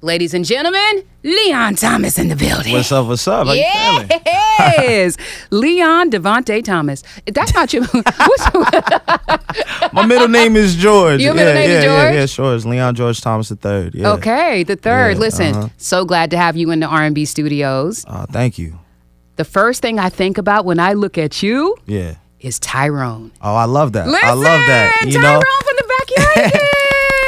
Ladies and gentlemen, Leon Thomas in the building. What's up? What's up? How you feeling? Yes, Leon Devontae Thomas. That's not your. My middle name is George. Your middle name is George? Yeah, sure. It's Leon George Thomas III. Yeah. Okay, the third. Yeah, Listen, so glad to have you in the R&B studios. Thank you. The first thing I think about when I look at you is Tyrone. Oh, I love that. Listen, I love that. You Tyrone know, from the backyard.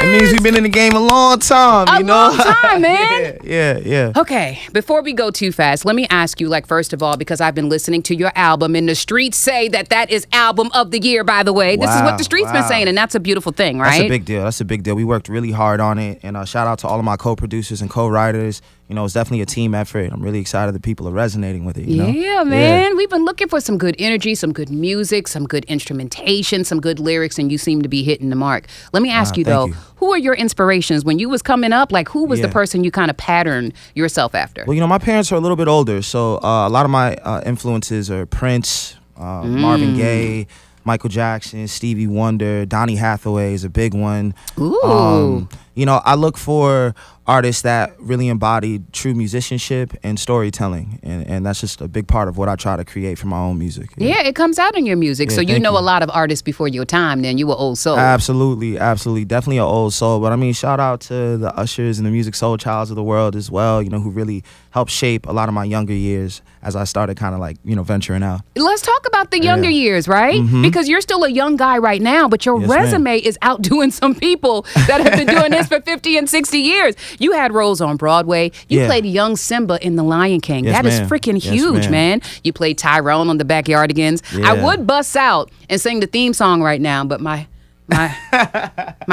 it means we've been in the game a long time. A long time, man. Yeah. Okay, before we go too fast, let me ask you, like, first of all, because I've been listening to your album, and the streets say that is album of the year, by the way. This is what the streets been saying, and that's a beautiful thing, right? That's a big deal. We worked really hard on it, and shout out to all of my co-producers and co-writers. You know, it's definitely a team effort. I'm really excited that people are resonating with it, you know? Yeah, man. Yeah. We've been looking for some good energy, some good music, some good instrumentation, some good lyrics, and you seem to be hitting the mark. Let me ask you, though, who are your inspirations? When you was coming up, like, who was the person you kind of patterned yourself after? Well, you know, my parents are a little bit older, so a lot of my influences are Prince, Marvin Gaye, Michael Jackson, Stevie Wonder, Donny Hathaway is a big one. Ooh. You know, I look for artists that really embody true musicianship and storytelling, and that's just a big part of what I try to create for my own music. Yeah, it comes out in your music. Yeah, so you know a lot of artists before your time. Then you were old soul. Absolutely, definitely an old soul. But I mean, shout out to the Ushers and the Music Soul Childs of the world as well. You know, who really helped shape a lot of my younger years as I started kind of like, you know, venturing out. Let's talk about the younger years, right? Mm-hmm. Because you're still a young guy right now, but your resume is outdoing some people that have been doing this for 50 and 60 years. You had roles on Broadway. You played young Simba in The Lion King. That is freaking huge, man. You played Tyrone on The Backyardigans. I would bust out and sing the theme song right now, but my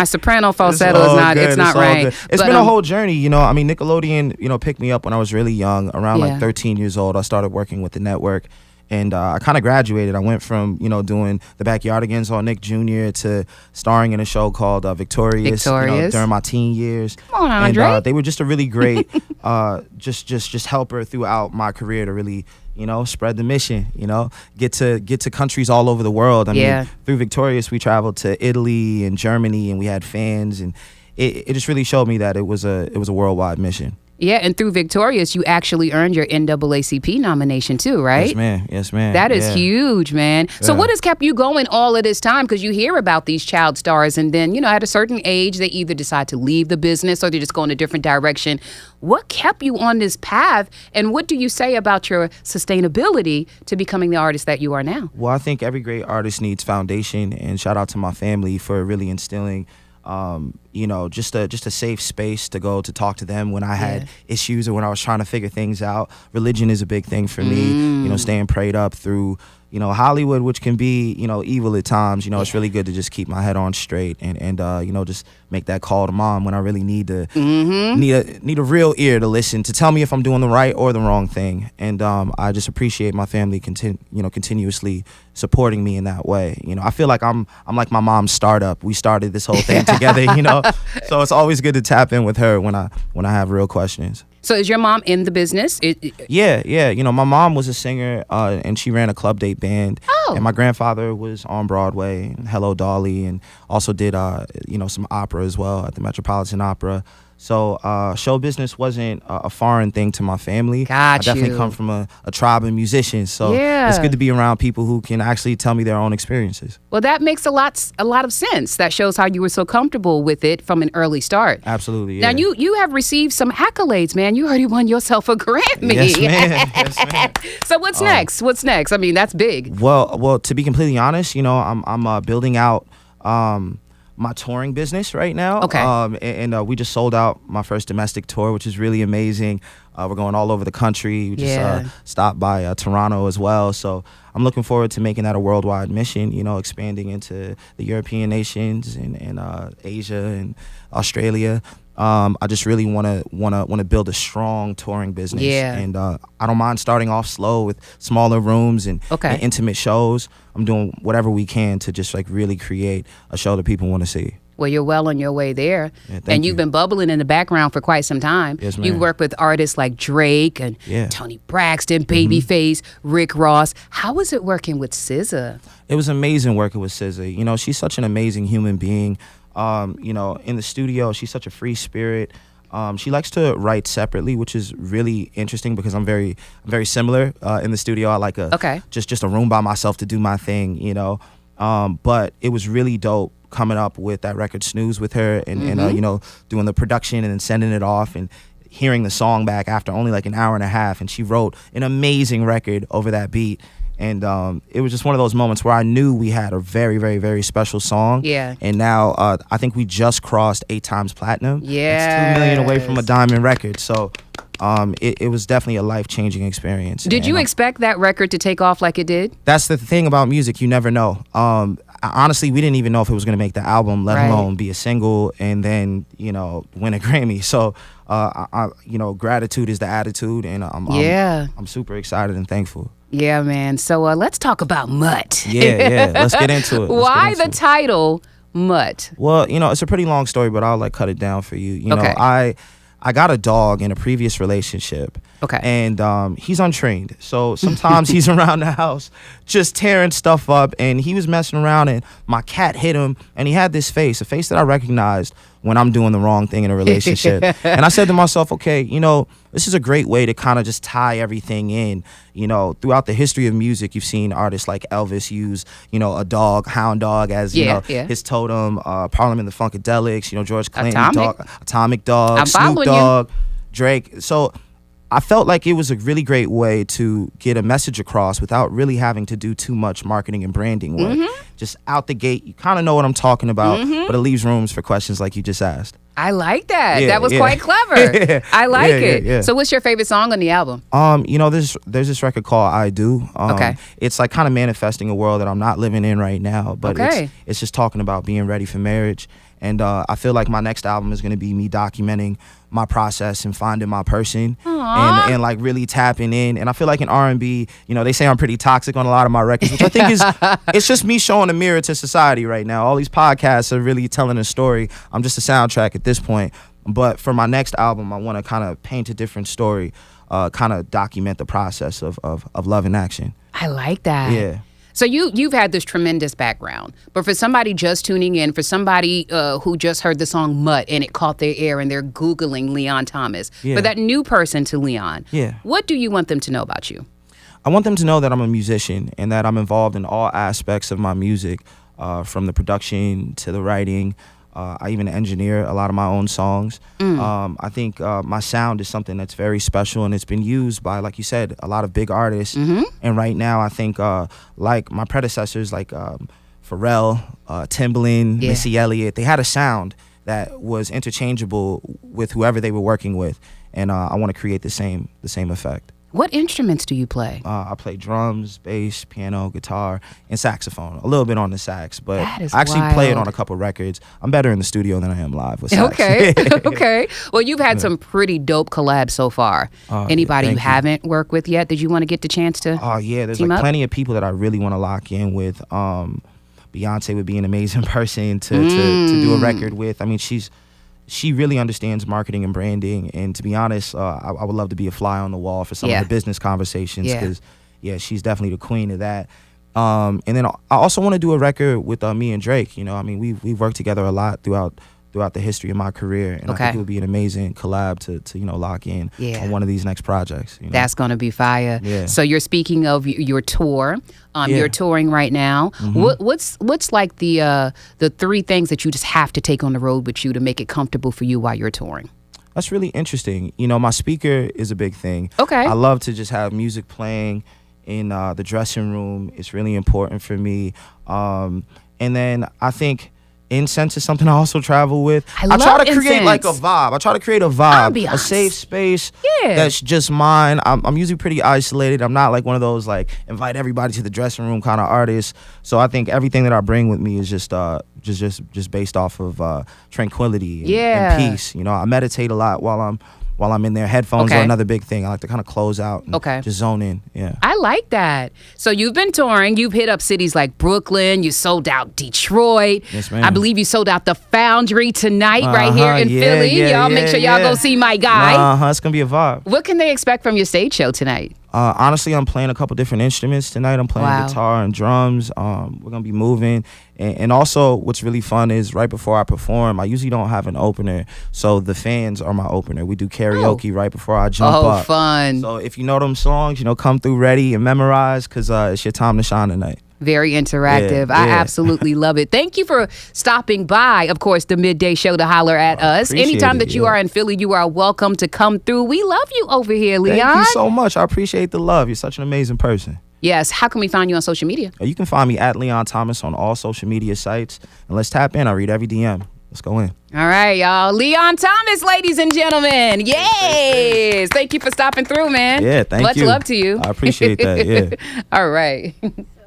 soprano falsetto is not, it's not right. It's been a whole journey, you know. I mean, Nickelodeon, you know, picked me up when I was really young, around like 13 years old. I started working with the network. And I kind of graduated. I went from, you know, doing The Backyardigans on Nick Jr. to starring in a show called Victorious. You know, during my teen years. Come on, Andre. And they were just a really great just helper throughout my career to really, you know, spread the mission, you know, get to countries all over the world. I mean, through Victorious, we traveled to Italy and Germany, and we had fans, and it just really showed me that it was a worldwide mission. Yeah, and through Victorious, you actually earned your NAACP nomination too, right? Yes, ma'am. That is huge, man. So what has kept you going all of this time? Because you hear about these child stars, and then, you know, at a certain age, they either decide to leave the business or they just go in a different direction. What kept you on this path, and what do you say about your sustainability to becoming the artist that you are now? Well, I think every great artist needs foundation, and shout out to my family for really instilling you know, just a safe space to go to talk to them when I had issues or when I was trying to figure things out. Religion is a big thing for me, you know, staying prayed up through, you know, Hollywood, which can be, you know, evil at times. You know, it's really good to just keep my head on straight and you know, just make that call to mom when I really need to need a real ear to listen, to tell me if I'm doing the right or the wrong thing. And I just appreciate my family continuously supporting me in that way. You know, I feel like I'm like my mom's startup. We started this whole thing together, you know. So it's always good to tap in with her when I have real questions. So is your mom in the business? Yeah. You know, my mom was a singer, and she ran a club date band. Oh. And my grandfather was on Broadway, Hello Dolly, and also did, you know, some opera as well at the Metropolitan Opera. So show business wasn't a foreign thing to my family. I definitely come from a tribe of musicians. So it's good to be around people who can actually tell me their own experiences. Well, that makes a lot of sense. That shows how you were so comfortable with it from an early start. Absolutely, yeah. Now, you have received some accolades, man. You already won yourself a Grammy. Yes, ma'am. Yes, ma'am. So what's next? What's next? I mean, that's big. Well, to be completely honest, you know, I'm building out my touring business right now. Okay. And we just sold out my first domestic tour, which is really amazing. We're going all over the country. We just stopped by Toronto as well. So I'm looking forward to making that a worldwide mission, you know, expanding into the European nations and Asia and Australia. I just really want to build a strong touring business. And I don't mind starting off slow with smaller rooms and intimate shows. I'm doing whatever we can to just like really create a show that people want to see. Well, you're well on your way there. Yeah, and you've been bubbling in the background for quite some time. Yes, ma'am. You've worked with artists like Drake and Toni Braxton, Babyface, Rick Ross. How was it working with SZA? It was amazing working with SZA. You know, she's such an amazing human being. You know, in the studio, she's such a free spirit. She likes to write separately, which is really interesting because I'm very similar in the studio. I like just a room by myself to do my thing, you know. But it was really dope coming up with that record Snooze with her and you know, doing the production and then sending it off and hearing the song back after only like an hour and a half. And she wrote an amazing record over that beat. And it was just one of those moments where I knew we had a very, very, very special song. Yeah. And now I think we just crossed 8 times platinum. Yeah. It's 2 million away from a diamond record. So it was definitely a life-changing experience. Did you expect that record to take off like it did? That's the thing about music. You never know. Honestly, we didn't even know if it was going to make the album, let alone be a single and then, you know, win a Grammy. So, you know, gratitude is the attitude. And I'm super excited and thankful. Yeah, man. So let's talk about Mutt. Yeah. Let's get into it. Why the title Mutt? Well, you know, it's a pretty long story, but I'll like cut it down for you. You know, I got a dog in a previous relationship. Okay. And he's untrained. So sometimes he's around the house just tearing stuff up. And he was messing around and my cat hit him. And he had this face, a face that I recognized when I'm doing the wrong thing in a relationship. And I said to myself, okay, you know, this is a great way to kind of just tie everything in. You know, throughout the history of music, you've seen artists like Elvis use, you know, a dog, hound dog as, you know, his totem, Parliament the Funkadelics, you know, George Clinton, Atomic Dog, Snoop Dogg, Drake. So I felt like it was a really great way to get a message across without really having to do too much marketing and branding work. Just out the gate, you kind of know what I'm talking about, but it leaves rooms for questions like you just asked. I like that. That was quite clever. I like it. So what's your favorite song on the album? You know, there's this record called I Do. It's like kind of manifesting a world that I'm not living in right now, but it's just talking about being ready for marriage. And I feel like my next album is going to be me documenting my process and finding my person and like really tapping in. And I feel like in R&B, you know, they say I'm pretty toxic on a lot of my records, which I think is, it's just me showing a mirror to society right now. All these podcasts are really telling a story. I'm just a soundtrack at this point. But for my next album, I want to kind of paint a different story, kind of document the process of love and action. I like that. Yeah. So you've had this tremendous background, but for somebody just tuning in, for somebody who just heard the song Mutt and it caught their ear and they're Googling Leon Thomas, for that new person to Leon, what do you want them to know about you? I want them to know that I'm a musician and that I'm involved in all aspects of my music, from the production to the writing. I even engineer a lot of my own songs. I think my sound is something that's very special, and it's been used by, like you said, a lot of big artists. And right now, I think like my predecessors, like Pharrell, Timbaland, Missy Elliott, they had a sound that was interchangeable with whoever they were working with, and I want to create the same effect. What instruments do you play? I play drums, bass, piano, guitar, and saxophone. A little bit on the sax, but I actually play it on a couple records. I'm better in the studio than I am live with sax. Okay, okay. Well, you've had some pretty dope collabs so far. Anybody you haven't worked with yet? Did you want to get the chance to? Oh yeah, there's like plenty of people that I really want to lock in with. Beyonce would be an amazing person to do a record with. I mean, she really understands marketing and branding, and to be honest, I would love to be a fly on the wall for some of the business conversations, because she's definitely the queen of that. And then I also want to do a record with me and Drake. You know, I mean, we've worked together a lot throughout the history of my career, and I think it would be an amazing collab to you know, lock in on one of these next projects. You know? That's gonna be fire. So you're speaking of your tour. You're touring right now. What's like the 3 things that you just have to take on the road with you to make it comfortable for you while you're touring? That's really interesting. You know, my speaker is a big thing. I love to just have music playing in the dressing room. It's really important for me. And then I think incense is something I also travel with. I try to create like a vibe. I try to create a vibe, a safe space that's just mine. I'm usually pretty isolated. I'm not like one of those like invite everybody to the dressing room kind of artists. So I think everything that I bring with me is just based off of tranquility and peace. You know, I meditate a lot while I'm in there. Headphones are another big thing. I like to kind of close out and just zone in. Yeah. I like that. So you've been touring. You've hit up cities like Brooklyn. You sold out Detroit. Yes, ma'am. I believe you sold out the Foundry tonight right here in Philly. Y'all make sure y'all go see my guy. It's going to be a vibe. What can they expect from your stage show tonight? Honestly, I'm playing a couple different instruments tonight. I'm playing guitar and drums. We're gonna be moving, and also what's really fun is right before I perform, I usually don't have an opener, so the fans are my opener. We do karaoke right before I jump up. Oh, fun! So if you know them songs, come through ready and memorize, cause it's your time to shine tonight. Very interactive. I absolutely love it. Thank you for stopping by, of course, the midday show to holler at us. Anytime that you are in Philly, you are welcome to come through. We love you over here, Leon. Thank you so much. I appreciate the love. You're such an amazing person. Yes. How can we find you on social media? You can find me at Leon Thomas on all social media sites. And let's tap in. I read every DM. Let's go in. All right, y'all. Leon Thomas, ladies and gentlemen. Yes. Thank you for stopping through, man. Yeah, thank you. Much love to you. I appreciate that. Yeah. All right.